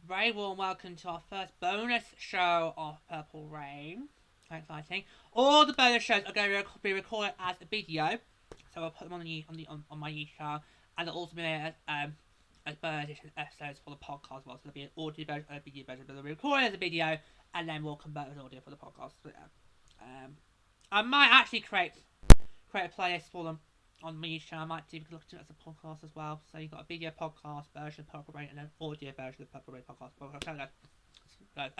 Very warm welcome to our first bonus show of Purple Rain. Very exciting. All the bonus shows are going to be recorded as a video, so I'll put them on my YouTube channel, and they'll also be made as bonus edition episodes for the podcast as well. So there'll be an audio version and a video version, but they'll be recorded as a video, and then we'll convert as audio for the podcast. So, I might actually create a playlist for them on my YouTube channel. I might do look at it as a podcast as well. So you've got a video podcast version of Purple Rain and an audio version of Purple Rain podcast.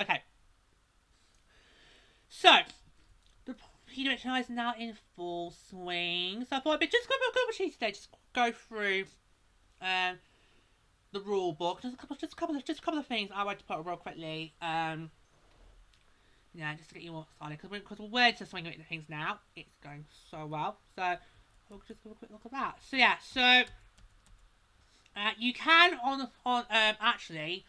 Okay. So the PWHL is now in full swing. So I thought it'd be just a good opportunity today, just go through the rule book. Just a couple of things I want to put real quickly. Yeah, just to get you all excited because we're into swinging into things now. It's going so well. So we'll just give a quick look at that. So yeah, you can actually,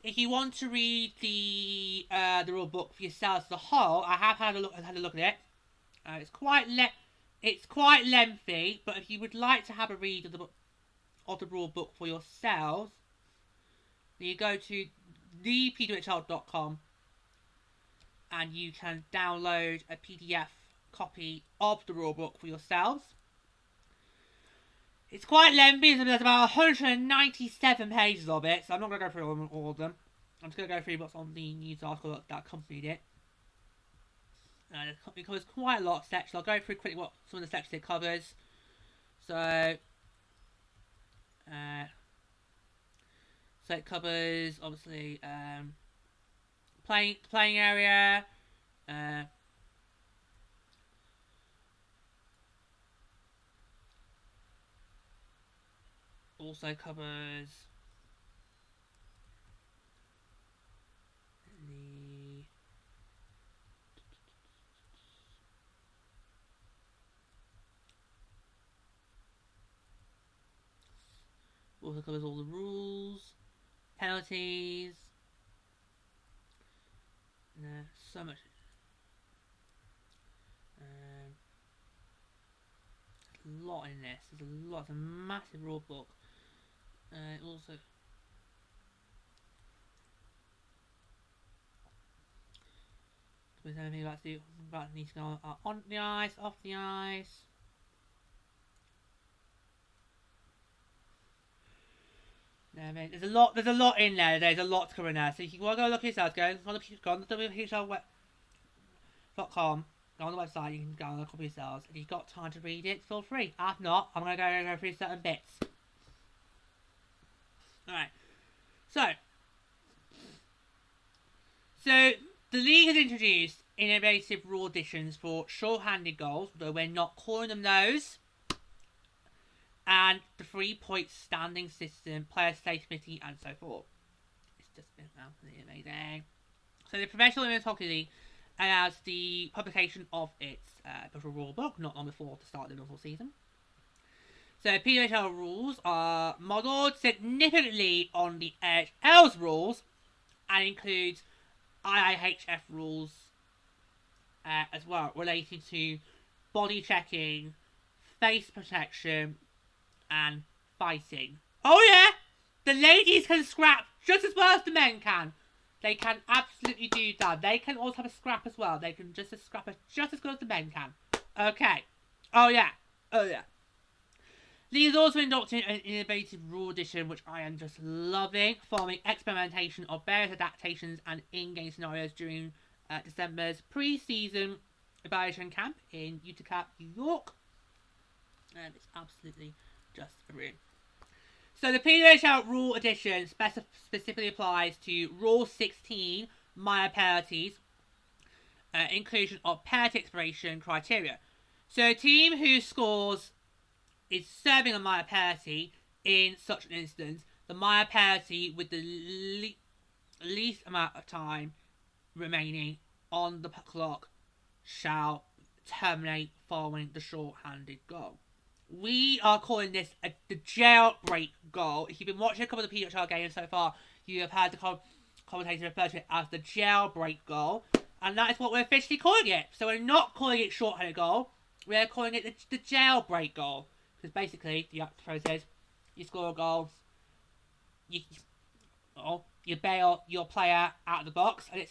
if you want to read the rule book for yourselves as a whole, I have had a look at it. It's quite lengthy, but if you would like to have a read of the rule book for yourselves, then you go to thepwhl.com and you can download a PDF copy of the rule book for yourselves. It's quite lengthy, there's about 197 pages of it, so I'm not going to go through all of them. I'm just going to go through what's on the news article that accompanied it. It covers quite a lot of sections. I'll go through quickly what some of the sections it covers. So it covers, obviously, playing area, also covers all the rules, penalties. So much. There's a lot in this. There's a lot. It's a massive rule book. Also, there's anything about needs to go on the ice, off the ice. There's a lot in there. There's a lot to cover in there. So if you want to go look at yourself, go on the PWHL.com. Go on the website. You can go and look up yourselves. If you've got time to read it, feel free. If not, I'm going to go through certain bits. Alright. So the league has introduced innovative rule additions for short-handed goals, though we're not calling them those. And the 3-point standing system, player safety committee, and so forth. It's just been absolutely amazing. So the Professional Women's Hockey League announced the publication of its official rule book not long before the start of the normal season. So PWHL rules are modelled significantly on the AHL's rules and includes IIHF rules as well, relating to body checking, face protection, and fighting. Oh yeah! The ladies can scrap just as well as the men can. They can absolutely do that. They can also have a scrap as well. They can just scrap just as good as the men can. Okay. Oh yeah. Oh yeah. League has also adopted an innovative rule addition, which I am just loving, following experimentation of various adaptations and in-game scenarios during December's pre-season evaluation camp in Utica, New York. And it's absolutely just brilliant. So the PWHL rule addition specifically applies to Rule 16 minor penalties, inclusion of penalty expiration criteria. So a team who scores is serving a minor penalty in such an instance. The minor penalty with the least amount of time remaining on the clock shall terminate following the short-handed goal. We are calling this the jailbreak goal. If you've been watching a couple of the PWHL games so far, you have heard the commentator refer to it as the jailbreak goal. And that is what we're officially calling it. So we're not calling it short-handed goal. We're calling it the jailbreak goal. Because basically, the process, you score a goal, you bail your player out of the box, and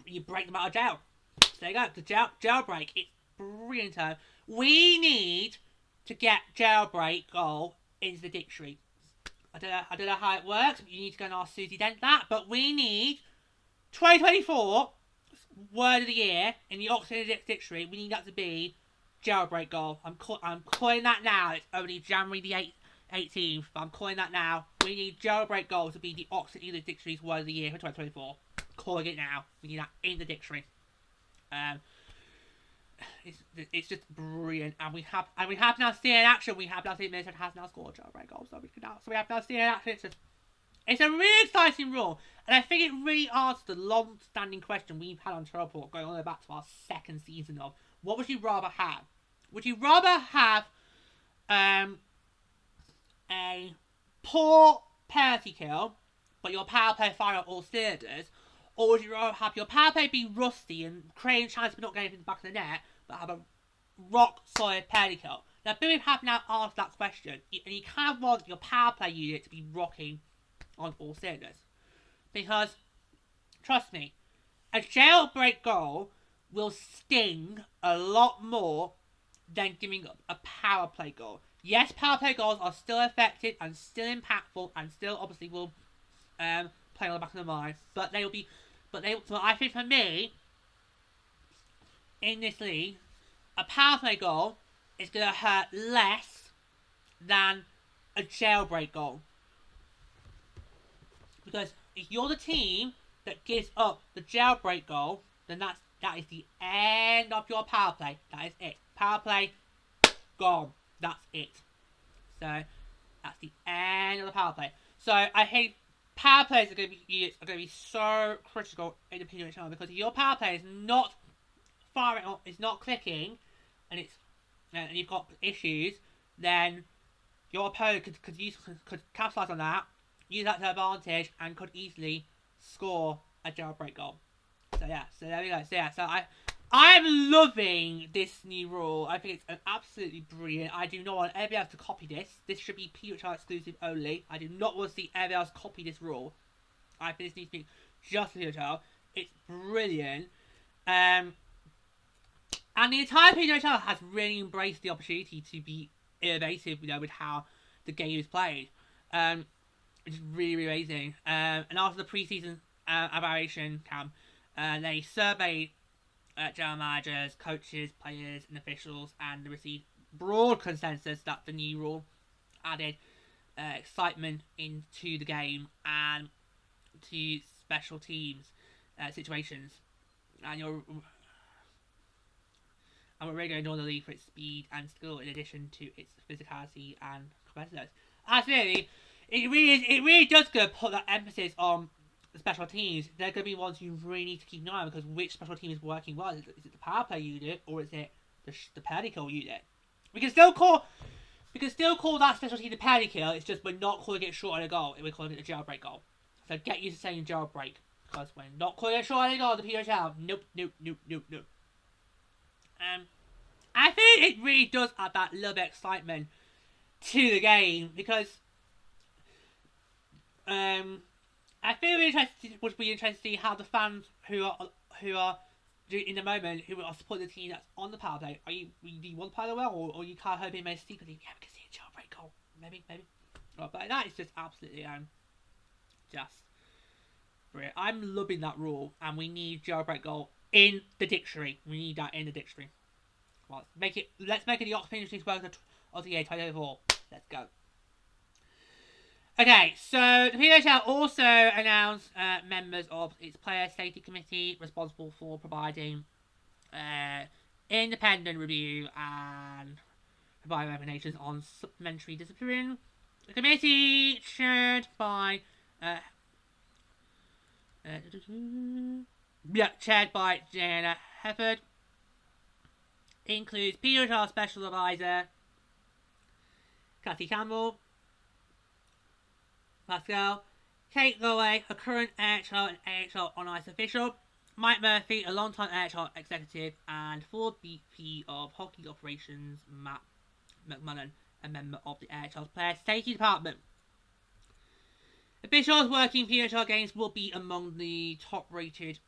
you break them out of jail. So there you go, the jailbreak. It's brilliant term. We need to get jailbreak goal into the dictionary. I don't know how it works. You need to go and ask Susie Dent that. But we need 2024 word of the year in the Oxford Dictionary. We need that to be jailbreak goal. I'm calling that now. It's only January the 18th, but I'm calling that now. We need jailbreak goal to be the Oxford English Dictionary's word of the year for 2024. Calling it now. We need that in the dictionary. It's just brilliant, and we have now seen in action. We have now seen Minnesota has now scored jailbreak goals, so we have now seen in action. It's a really exciting rule, and I think it really answers the long-standing question we've had on Trail Report going all the way back to our second season of what would you rather have? Would you rather have a poor penalty kill, but your power play fire out all cylinders, or would you rather have your power play be rusty and creating chances but not getting into the back of the net, but have a rock-solid penalty kill? Now, Billy have now asked that question, and you kind of want your power play unit to be rocking on all cylinders. Because, trust me, a jailbreak goal will sting a lot more than giving up a power play goal. Yes, power play goals are still effective and still impactful and still obviously will play on the back of the mind, but they will be. So I think for me, in this league, a power play goal is going to hurt less than a jailbreak goal. Because if you're the team that gives up the jailbreak goal, then that is the end of your power play. That is it. Power play, gone. That's it. So that's the end of the power play. So I think power plays are going to be so critical in the PWHL, because if your power play is not firing, it's not clicking, and you've got issues, then your opponent could capitalize on that, use that to advantage, and could easily score a jailbreak goal. So yeah, so there we go. So yeah, so I'm loving this new rule. I think it's an absolutely brilliant. I do not want anybody else to copy this. This should be PWHL exclusive only. I do not want to see anybody else copy this rule. I think this needs to be just PWHL. It's brilliant. And the entire PWHL has really embraced the opportunity to be innovative, with how the game is played. It's really, really amazing. And after the pre-season evaluation camp, they surveyed general managers, coaches, players, and officials, and they received broad consensus that the new rule added excitement into the game and to special teams situations. And we're really going to know the league for its speed and skill, in addition to its physicality and competitiveness. Absolutely, it really does go put that emphasis on special teams. They're going to be ones you really need to keep an eye on, because which special team is working well? Is it the power play unit, or is it the penalty kill unit? We can still call that special team the penalty kill. It's just we're not calling it short on a goal. We're calling it a jailbreak goal. So get used to saying jailbreak, because we're not calling it short on a goal. The PWHL, nope. I think it really does add that little bit of excitement to the game, because I feel would be interested to see how the fans who are in the moment, who are supporting the team that's on the power play, do you want to play well, or you can't hope it may secretly, yeah, we can see a jailbreak goal, maybe. Well, but that is just absolutely just brilliant. I'm loving that rule, and we need jailbreak goal in the dictionary. We need that in the dictionary. Well, let's make it the Oxford English Word of the year 2024. Let's go. Okay, so the PWHL also announced members of its Player Safety Committee responsible for providing independent review and providing recommendations on supplementary discipline. The committee, chaired by chaired by Jana Hefford. Includes PWHL Special Advisor Cathy Campbell, Pascal, Kate Lowe, a current AHL and AHL on ice official, Mike Murphy, a long-time AHL executive, and former VP of Hockey Operations Matt McMullen, a member of the AHL's Player Safety Department. Officials working PWHL games will be among the top-rated,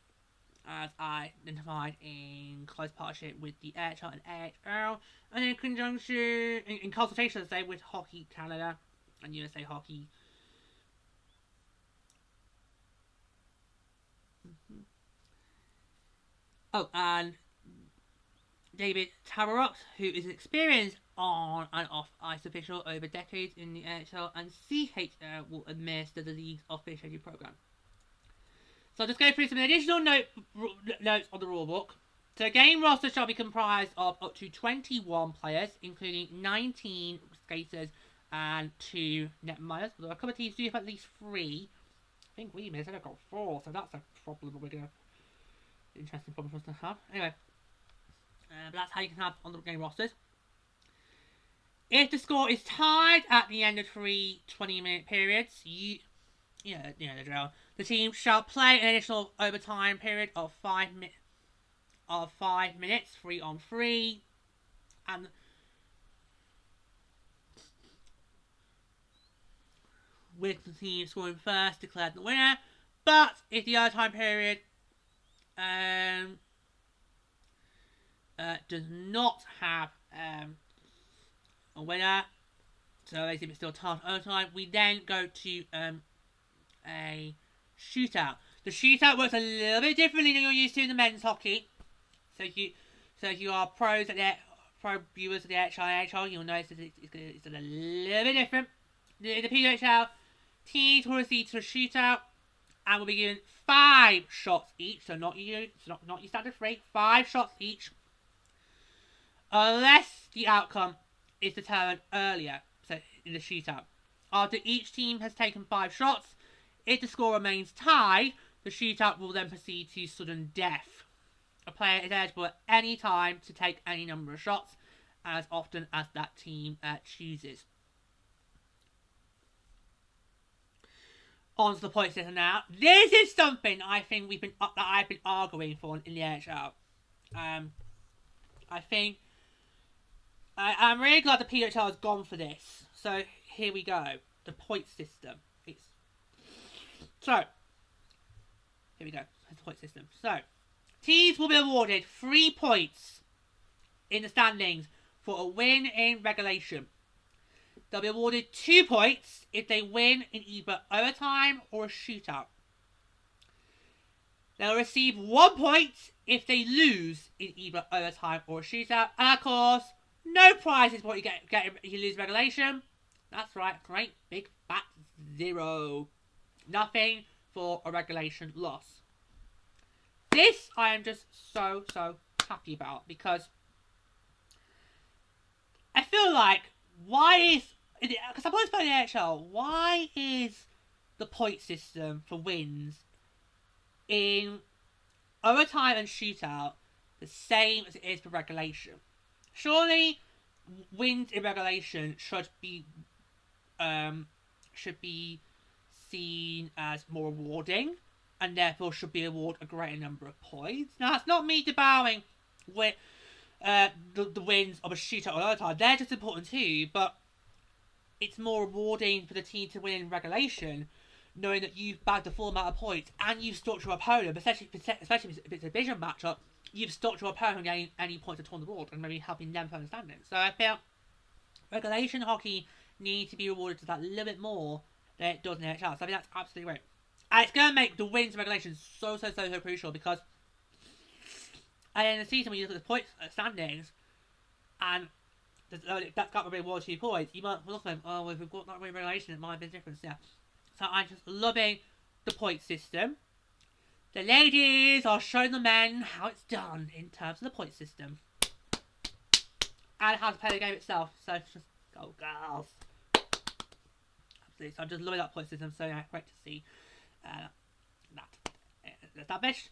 as identified in close partnership with the AHL and AHL, and in conjunction, in consultation, say, with Hockey Canada and USA Hockey. Oh, and David Tabarrok, who is an experienced on and off ice official over decades in the NHL and CHL, will administer the league's officiating program. So I'll just go through some additional notes on the rulebook. So a game roster shall be comprised of up to 21 players, including 19 skaters and 2 netminders. Although a couple of teams do have at least 3. I think we may have got 4, so that's a problem we're going to... Interesting problem for us to have. Anyway, but that's how you can have on the game rosters. If the score is tied at the end of 3 20-minute periods, you know the drill. The team shall play an additional overtime period of 5 minutes, 3 on 3, and with the team scoring first declared the winner. But if the overtime period does not have a winner, so if it's still tied overtime, we then go to a shootout. The shootout works a little bit differently than you're used to in the men's hockey. So if you are pro viewers of the HL, you'll notice that it's a little bit different. The PWHL teams will receive to a shootout and will be given 5 shots each, so not your standard 3, 5 shots each, unless the outcome is determined earlier, so in the shootout. After each team has taken 5 shots, if the score remains tied, the shootout will then proceed to sudden death. A player is eligible at any time to take any number of shots, as often as that team chooses. On to the point system now. This is something I think I've been arguing for in the NHL. I think I'm really glad the PWHL has gone for this. So here we go. The point system. Here we go. That's the point system. So teams will be awarded 3 points in the standings for a win in regulation. They'll be awarded 2 points if they win in either overtime or a shootout. They'll receive 1 point if they lose in either overtime or a shootout. And of course, no prizes for what you get if you lose regulation. That's right, great big fat 0. Nothing for a regulation loss. This I am just so happy about, because I feel like, because I've always played the NHL, why is the point system for wins in overtime and shootout the same as it is for regulation? Surely wins in regulation should be seen as more rewarding, and therefore should be awarded a greater number of points. Now, that's not me devouring with the wins of a shootout or overtime. They're just important too, but it's more rewarding for the team to win in regulation, knowing that you've bagged the full amount of points and you've stopped your opponent, especially if it's a division matchup, you've stopped your opponent getting any points at all on the board and maybe helping them further standings. So I feel regulation hockey needs to be rewarded to that a little bit more than it does in the NHL. So I think that's absolutely great. And it's going to make the wins in regulation so crucial, because at the end of the season, when you look at the points standings, and that's got to be 1 or 2 points, you might look at them, oh, if we've got that win regulation, it might be a difference, yeah. So I'm just loving the point system. The ladies are showing the men how it's done in terms of the point system. And how to play the game itself. So just go girls. Absolutely. So I'm just loving that point system. So yeah, great to see that established.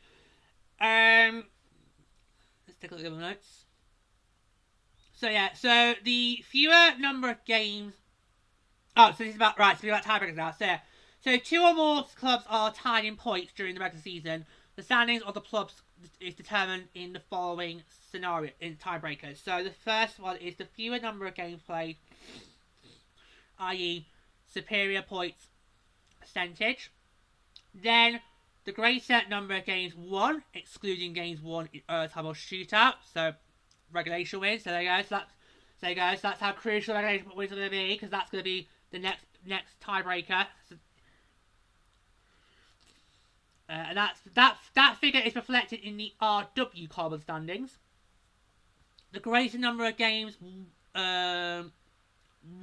let's take a look at the notes. So yeah, so the fewer number of games. Oh, so this is about right. So we're about tiebreakers now. So 2 or more clubs are tied in points during the regular season. The standings of the clubs is determined in the following scenario in tiebreakers. So the first one is the fewer number of games played, i.e., superior points percentage. Then the greater number of games won, excluding games won in overtime or shootout. So regulation wins. So there you go. So that's how crucial regulation wins are going to be, because that's going to be the next tiebreaker. So, and that figure is reflected in the RW column standings. The greater number of games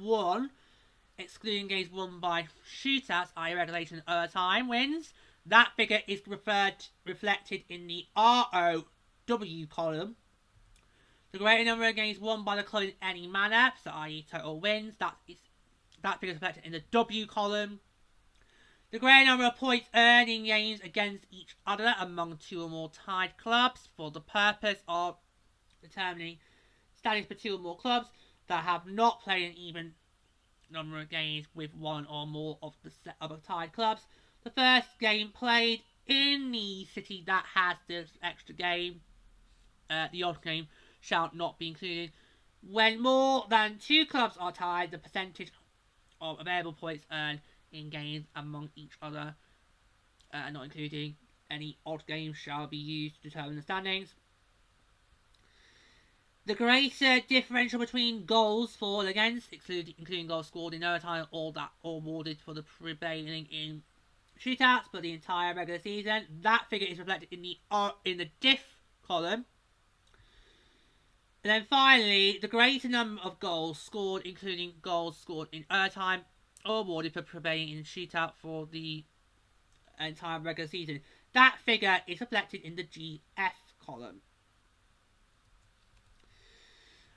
won, excluding games won by shootouts, i.e. regulation and overtime wins. That figure is reflected in the ROW column. The greater number of games won by the club in any manner, so i.e. total wins, that figure is reflected in the W column. The greater number of points earned in games against each other among 2 or more tied clubs for the purpose of determining standings for 2 or more clubs that have not played an even number of games with 1 or more of the set of tied clubs. The first game played in the city that has this extra game, the odd game, shall not be included. When more than 2 clubs are tied, the percentage of available points earned in games among each other, not including any odd games, shall be used to determine the standings. The greater differential between goals for and against, including goals scored in overtime, or awarded for the prevailing in shootouts for the entire regular season, that figure is reflected in the diff column. And then finally, the greater number of goals scored, including goals scored in overtime, or awarded for prevailing in shootout for the entire regular season. That figure is reflected in the GF column.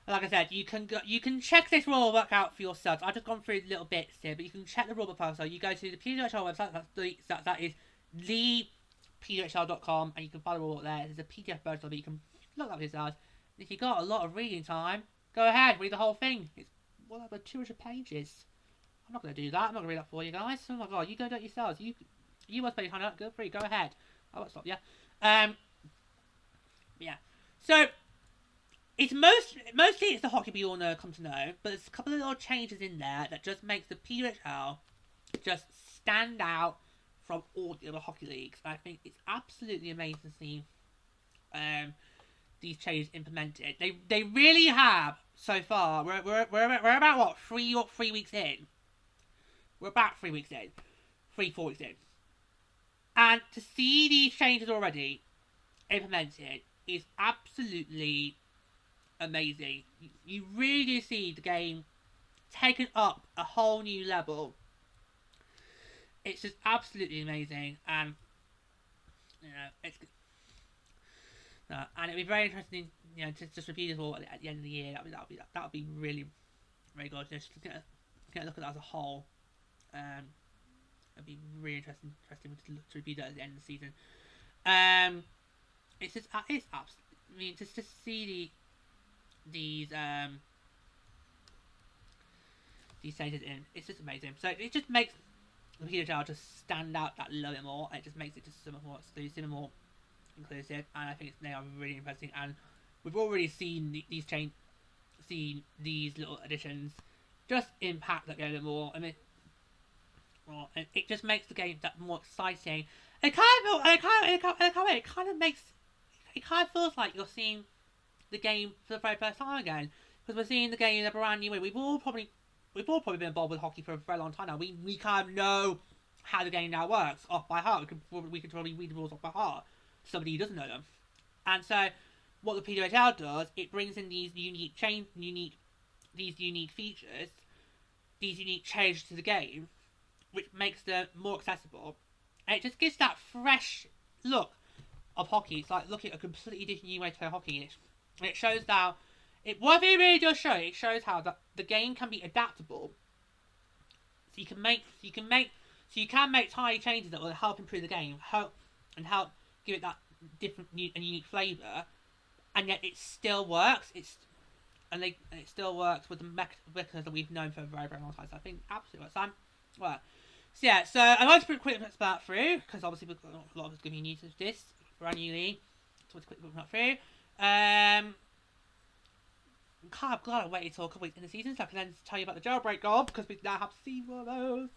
Like I said, you can check this rulebook out for yourselves. I've just gone through little bits here, but you can check the rulebook out. So you go to the PWHL website. That is thepwhl.com, and you can find the rulebook there. There's a PDF version of it. You can look up yourselves. If you've got a lot of reading time, go ahead, read the whole thing. It's well over 200 pages. I'm not going to do that. I'm not going to read that for you guys. Oh my god, you go do it yourselves. You must pay your hand up. Go free. Go ahead. I won't stop you. Yeah. So it's mostly it's the hockey we all know, come to know, but there's a couple of little changes in there that just makes the PWHL just stand out from all the other hockey leagues. I think it's absolutely amazing to see these changes implemented. They really have so far. We're about what 3 weeks in. We're about 3 weeks in, 4 weeks in, and to see these changes already implemented is absolutely amazing. You really do see the game taken up a whole new level. It's just absolutely amazing, and it's. And it'd be very interesting, to just review this all at the end of the year. That would be really, very good. Just get a look at that as a whole. It'd be really interesting to review that at the end of the season. It's absolutely. I mean, just to see these changes in, it's just amazing. So it just makes the PWHL just stand out that little bit more. It just makes it just so much more exclusive and more inclusive, and I think they are really interesting. And we've already seen seen these little additions just impact that game a bit more. I mean, and it just makes the game that more exciting. It kind of feels like you're seeing the game for the very first time again, because we're seeing the game in a brand new way. We've all probably been involved with hockey for a very long time now. We kind of know how the game now works off by heart. We could probably read the rules off by heart. Somebody who doesn't know them, and so what the PWHL does, it brings in these unique features, these unique changes to the game, which makes them more accessible, and it just gives that fresh look of hockey. It's like looking at a completely different new way to play hockey. And it shows how what it really does show. It shows how the game can be adaptable. So you can make tiny changes that will help improve the game, help give it that different and unique flavour, and yet it still works. It still works with the mechanisms that we've known for a very, very long time. So I think absolutely works. So yeah, so I want to put a quick that through, because obviously we've got a lot of us going to be new to this brand new league. So let's quickly put that through. I'm glad I waited till a couple weeks in the season so I can then tell you about the jailbreak goal, because we now have seen one of those.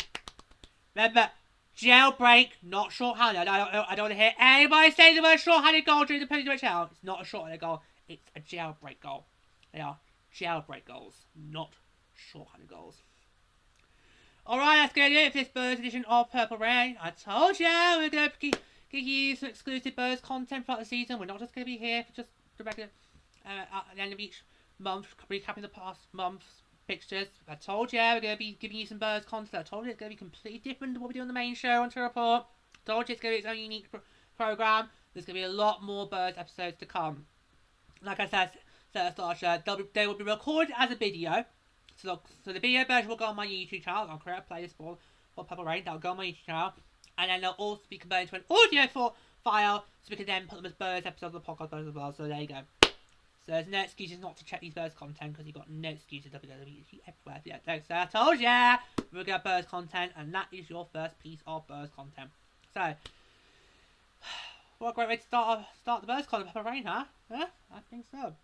Remember, jailbreak, not short-handed. I don't want to hear anybody say the word short-handed goal during the PWHL. It's not a short-handed goal, it's a jailbreak goal. They are jailbreak goals, not short-handed goals. Alright, that's going to do it for this Birds edition of Purple Rain. I told you we're going to give you some exclusive Birds content throughout the season. We're not just going to be here for just the regular, at the end of each month, recapping the past month's fixtures. I told you we're going to be giving you some Birds content. I told you it's going to be completely different to what we do on the main show on To Report. I told you it's going to be its own unique program. There's going to be a lot more Birds episodes to come. Like I said, they will be recorded as a video. So the video version will go on my YouTube channel. I'll create a playlist for Purple Rain. That'll go on my YouTube channel. And then they'll also be converted to an audio file, so we can then put them as Birds episodes of the podcast as well. So there you go. So there's no excuses not to check these Birds content, because you've got no excuses. WWE everywhere. Yeah, so I told ya we're going to Birds content, and that is your first piece of Birds content. So, what a great way to start the Birds content of Purple Rain, huh? Yeah, I think so.